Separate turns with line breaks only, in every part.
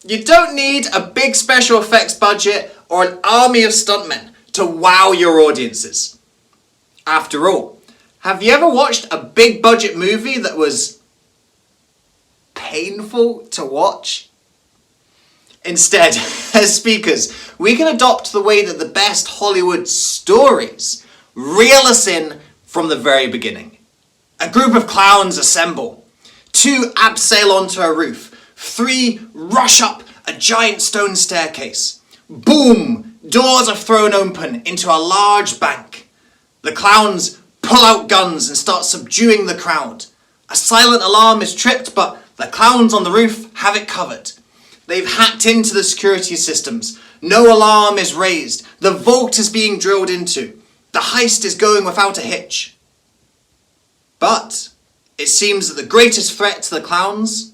You don't need a big special effects budget or an army of stuntmen to wow your audiences. After all, have you ever watched a big budget movie that was painful to watch? Instead, as speakers, we can adopt the way that the best Hollywood stories reel us in from the very beginning. A group of clowns assemble. 2 abseil onto a roof. 3 rush up a giant stone staircase. Boom! Doors are thrown open into a large bank. The clowns pull out guns and start subduing the crowd. A silent alarm is tripped, but the clowns on the roof have it covered. They've hacked into the security systems. No alarm is raised. The vault is being drilled into. The heist is going without a hitch. But it seems that the greatest threat to the clowns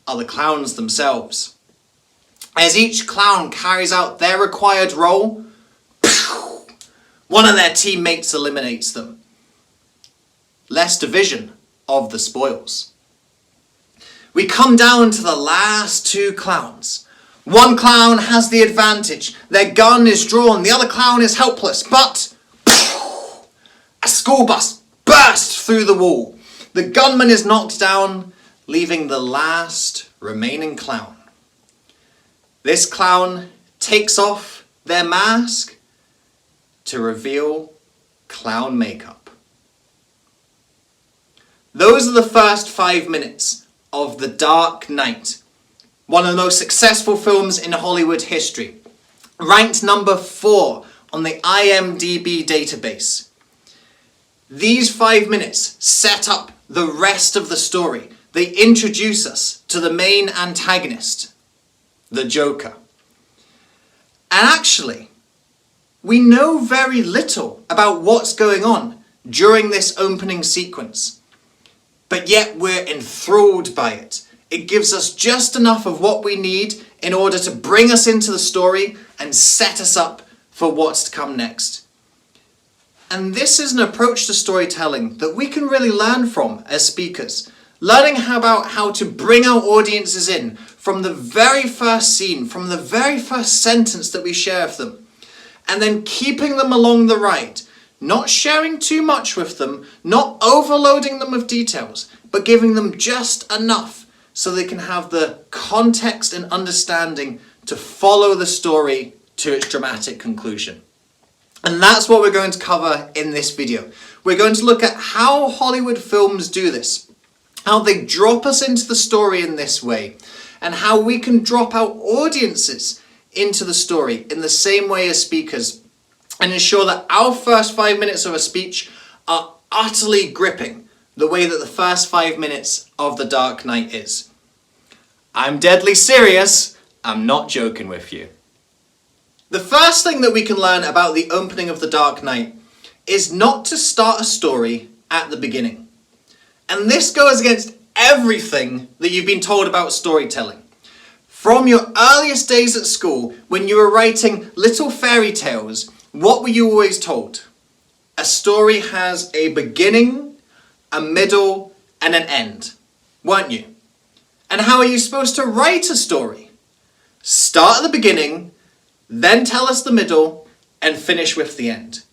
are the clowns themselves. As each clown carries out their required role, one of their teammates eliminates them. Less division of the spoils. We come down to the last 2 clowns. One clown has the advantage. Their gun is drawn. The other clown is helpless. But a school bus bursts through the wall. The gunman is knocked down, leaving the last remaining clown. This clown takes off their mask to reveal clown makeup. Those are the first 5 minutes of The Dark Knight, one of the most successful films in Hollywood history, ranked number 4 on the IMDB database. These 5 minutes set up the rest of the story. They introduce us to the main antagonist, the Joker. And actually, we know very little about what's going on during this opening sequence. But yet we're enthralled by it. It gives us just enough of what we need in order to bring us into the story and set us up for what's to come next. And this is an approach to storytelling that we can really learn from as speakers. Learning about how to bring our audiences in from the very first scene, from the very first sentence that we share with them. And then keeping them along the ride. Not sharing too much with them, not overloading them with details, but giving them just enough so they can have the context and understanding to follow the story to its dramatic conclusion. And that's what we're going to cover in this video. We're going to look at how Hollywood films do this, how they drop us into the story in this way, and how we can drop our audiences into the story in the same way as speakers, and ensure that our first 5 minutes of a speech are utterly gripping the way that the first 5 minutes of The Dark Knight is. I'm deadly serious, I'm not joking with you. The first thing that we can learn about the opening of The Dark Knight is not to start a story at the beginning. And this goes against everything that you've been told about storytelling. From your earliest days at school, when you were writing little fairy tales, what were you always told? A story has a beginning, a middle, and an end, weren't you? And how are you supposed to write a story? Start at the beginning, then tell us the middle, and finish with the end.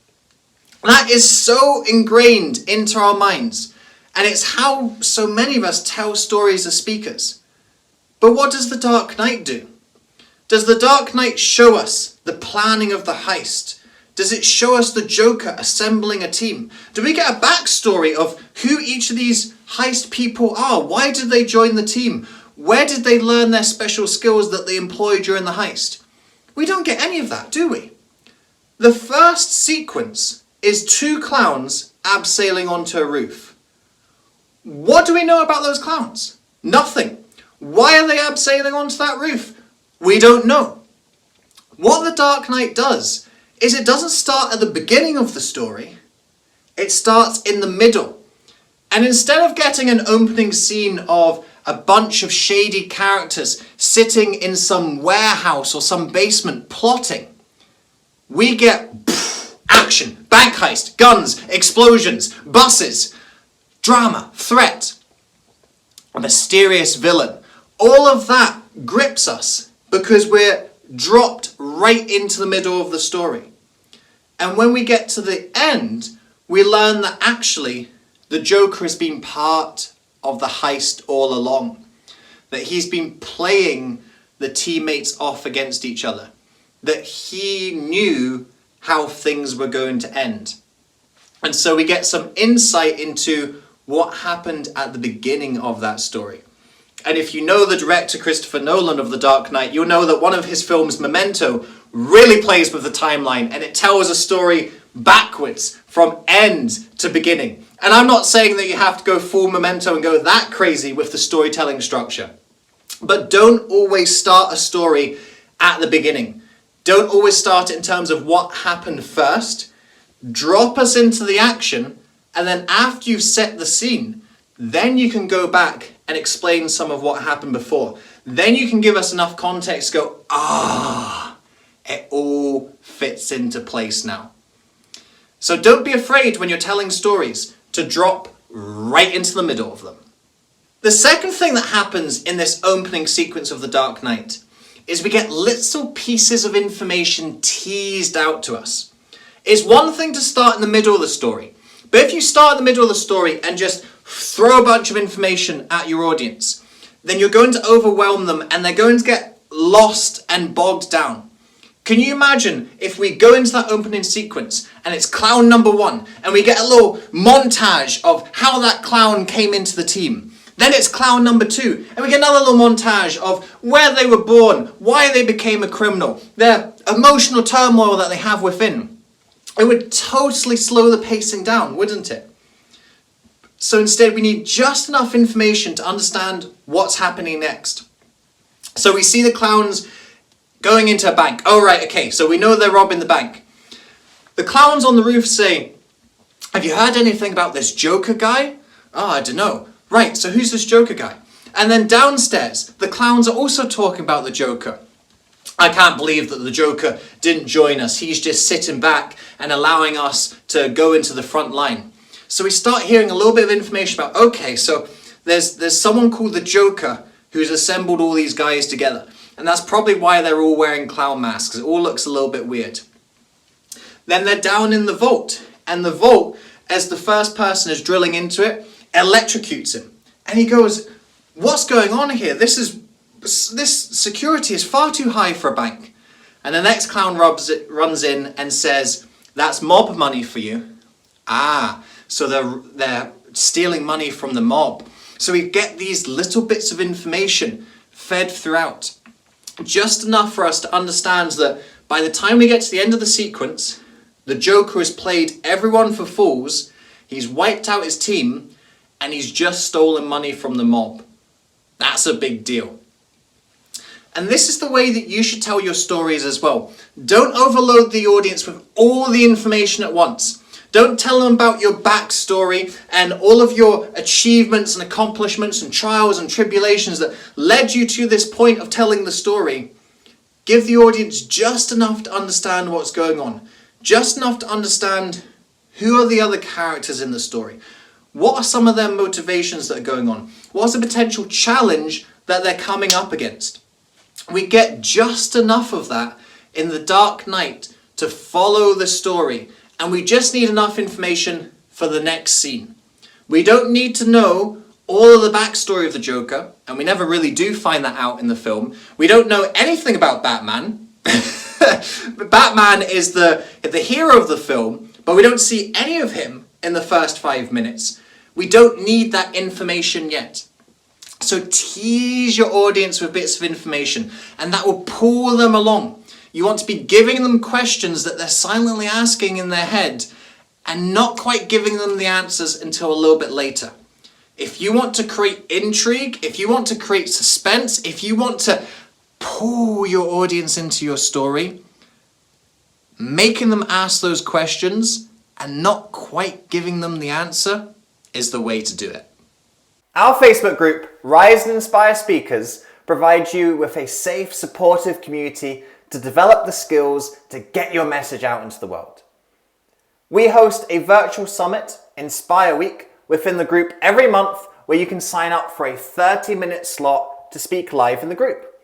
That is so ingrained into our minds, and it's how so many of us tell stories as speakers. But what does The Dark Knight do? Does The Dark Knight show us the planning of the heist? Does it show us the Joker assembling a team? Do we get a backstory of who each of these heist people are? Why did they join the team? Where did they learn their special skills that they employ during the heist? We don't get any of that, do we? The first sequence is 2 clowns abseiling onto a roof. What do we know about those clowns? Nothing. Why are they abseiling onto that roof? We don't know. What The Dark Knight does is it doesn't start at the beginning of the story, it starts in the middle. And instead of getting an opening scene of a bunch of shady characters sitting in some warehouse or some basement plotting, we get action, bank heist, guns, explosions, buses, drama, threat, a mysterious villain. All of that grips us because we're dropped right into the middle of the story. And when we get to the end, we learn that actually the Joker has been part of the heist all along. That he's been playing the teammates off against each other. That he knew how things were going to end. And so we get some insight into what happened at the beginning of that story. And if you know the director Christopher Nolan of The Dark Knight, you'll know that one of his films, Memento, really plays with the timeline, and it tells a story backwards from end to beginning. And I'm not saying that you have to go full Memento and go that crazy with the storytelling structure. But don't always start a story at the beginning. Don't always start it in terms of what happened first. Drop us into the action, and then after you've set the scene, then you can go back and explain some of what happened before. Then you can give us enough context to go, it all fits into place now. So don't be afraid when you're telling stories to drop right into the middle of them. The second thing that happens in this opening sequence of The Dark Knight is we get little pieces of information teased out to us. It's one thing to start in the middle of the story, but if you start in the middle of the story and just throw a bunch of information at your audience, then you're going to overwhelm them and they're going to get lost and bogged down. Can you imagine if we go into that opening sequence and it's clown number 1 and we get a little montage of how that clown came into the team. Then it's clown number 2 and we get another little montage of where they were born, why they became a criminal, their emotional turmoil that they have within. It would totally slow the pacing down, wouldn't it? So instead we need just enough information to understand what's happening next. So we see the clowns going into a bank. Oh right, okay, so we know they're robbing the bank. The clowns on the roof say, have you heard anything about this Joker guy? Oh, I don't know. Right, so who's this Joker guy? And then downstairs, the clowns are also talking about the Joker. I can't believe that the Joker didn't join us. He's just sitting back and allowing us to go into the front line. So we start hearing a little bit of information about, okay, so there's someone called the Joker who's assembled all these guys together. And that's probably why they're all wearing clown masks. It all looks a little bit weird. Then they're down in the vault. And the vault, as the first person is drilling into it, electrocutes him. And he goes, what's going on here? This security is far too high for a bank. And the next clown runs in and says, that's mob money for you. So they're stealing money from the mob. So we get these little bits of information fed throughout. Just enough for us to understand that by the time we get to the end of the sequence, the Joker has played everyone for fools, he's wiped out his team, and he's just stolen money from the mob. That's a big deal. And this is the way that you should tell your stories as well. Don't overload the audience with all the information at once. Don't tell them about your backstory and all of your achievements and accomplishments and trials and tribulations that led you to this point of telling the story. Give the audience just enough to understand what's going on. Just enough to understand who are the other characters in the story. What are some of their motivations that are going on? What's the potential challenge that they're coming up against? We get just enough of that in The Dark Knight to follow the story. And we just need enough information for the next scene. We don't need to know all of the backstory of the Joker, and we never really do find that out in the film. We don't know anything about Batman. Batman is the hero of the film, but we don't see any of him in the first 5 minutes. We don't need that information yet. So tease your audience with bits of information, and that will pull them along. You want to be giving them questions that they're silently asking in their head and not quite giving them the answers until a little bit later. If you want to create intrigue, if you want to create suspense, if you want to pull your audience into your story, making them ask those questions and not quite giving them the answer is the way to do it. Our Facebook group, Rise and Inspire Speakers, provides you with a safe, supportive community to develop the skills to get your message out into the world. We host a virtual summit, Inspire Week, within the group every month where you can sign up for a 30-minute slot to speak live in the group.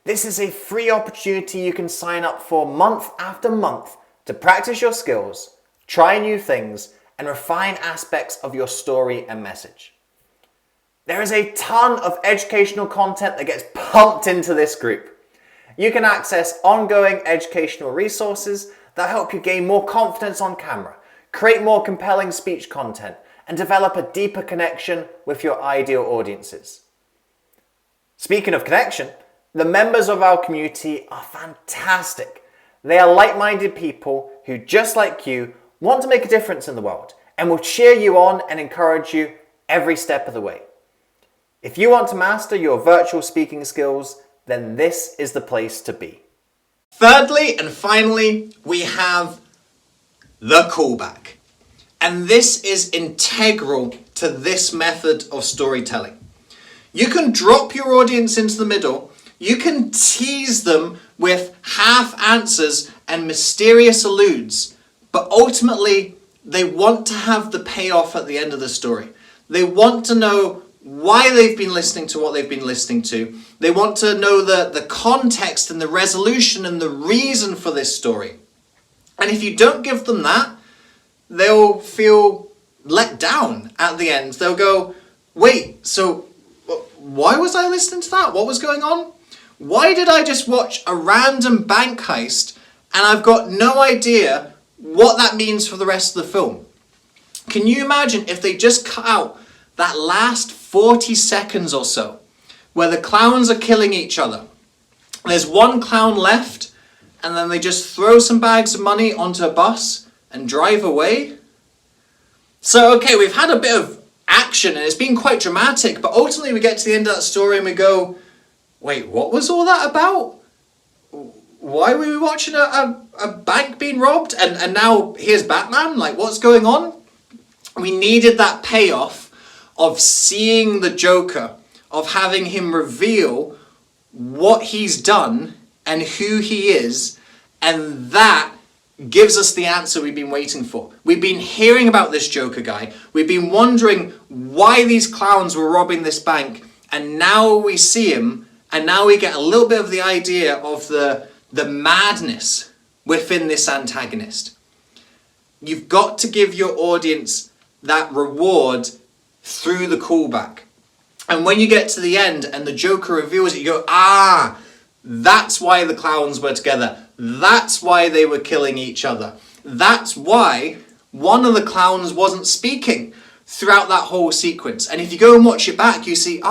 This is a free opportunity you can sign up for month after month to practice your skills, try new things, and refine aspects of your story and message. There is a ton of educational content that gets pumped into this group. You can access ongoing educational resources that help you gain more confidence on camera, create more compelling speech content, and develop a deeper connection with your ideal audiences. Speaking of connection, the members of our community are fantastic. They are like-minded people who, just like you, want to make a difference in the world and will cheer you on and encourage you every step of the way. If you want to master your virtual speaking skills, then this is the place to be.
Thirdly and finally, we have the callback. And this is integral to this method of storytelling. You can drop your audience into the middle. You can tease them with half answers and mysterious alludes, but ultimately they want to have the payoff at the end of the story. They want to know why they've been listening to what they've been listening to. They want to know the context and the resolution and the reason for this story. And if you don't give them that, they'll feel let down at the end. They'll go, wait, so why was I listening to that? What was going on? Why did I just watch a random bank heist and I've got no idea what that means for the rest of the film? Can you imagine if they just cut out that last 40 seconds or so where the clowns are killing each other? There's one clown left and then they just throw some bags of money onto a bus and drive away. So, okay, we've had a bit of action and it's been quite dramatic, but ultimately we get to the end of that story and we go, wait, what was all that about? Why were we watching a bank being robbed? And now here's Batman? Like, what's going on? We needed that payoff of seeing the Joker, of having him reveal what he's done and who he is, and that gives us the answer we've been waiting for. We've been hearing about this Joker guy. We've been wondering why these clowns were robbing this bank, and now we see him, and now we get a little bit of the idea of the madness within this antagonist. You've got to give your audience that reward through the callback. And when you get to the end and the Joker reveals it, you go, that's why the clowns were together. That's why they were killing each other. That's why one of the clowns wasn't speaking throughout that whole sequence. And if you go and watch it back, you see,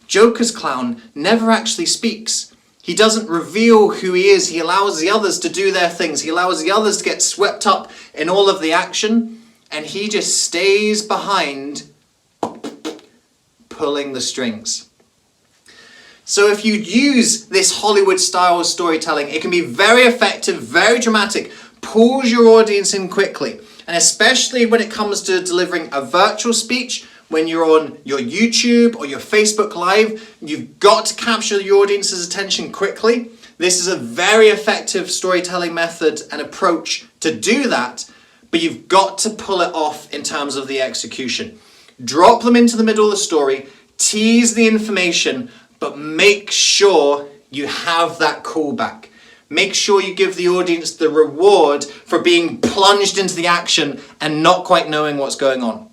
Joker's clown never actually speaks. He doesn't reveal who he is. He allows the others to do their things. He allows the others to get swept up in all of the action. And he just stays behind, pulling the strings. So if you use this Hollywood style storytelling, it can be very effective, very dramatic, pulls your audience in quickly. And especially when it comes to delivering a virtual speech, when you're on your YouTube or your Facebook Live, you've got to capture your audience's attention quickly. This is a very effective storytelling method and approach to do that, but you've got to pull it off in terms of the execution. Drop them into the middle of the story, tease the information, but make sure you have that callback. Make sure you give the audience the reward for being plunged into the action and not quite knowing what's going on.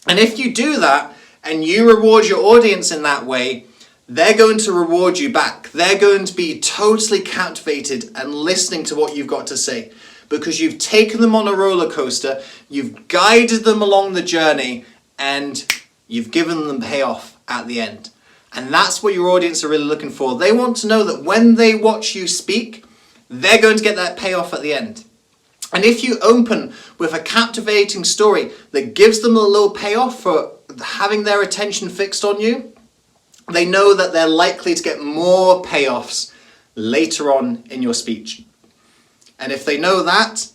And if you do that and you reward your audience in that way, they're going to reward you back. They're going to be totally captivated and listening to what you've got to say because you've taken them on a roller coaster, you've guided them along the journey, and you've given them payoff at the end. And that's what your audience are really looking for. They want to know that when they watch you speak, they're going to get that payoff at the end. And if you open with a captivating story that gives them a little payoff for having their attention fixed on you, they know that they're likely to get more payoffs later on in your speech. And if they know that,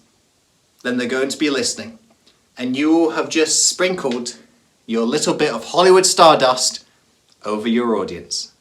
then they're going to be listening. And you have just sprinkled your little bit of Hollywood stardust over your audience.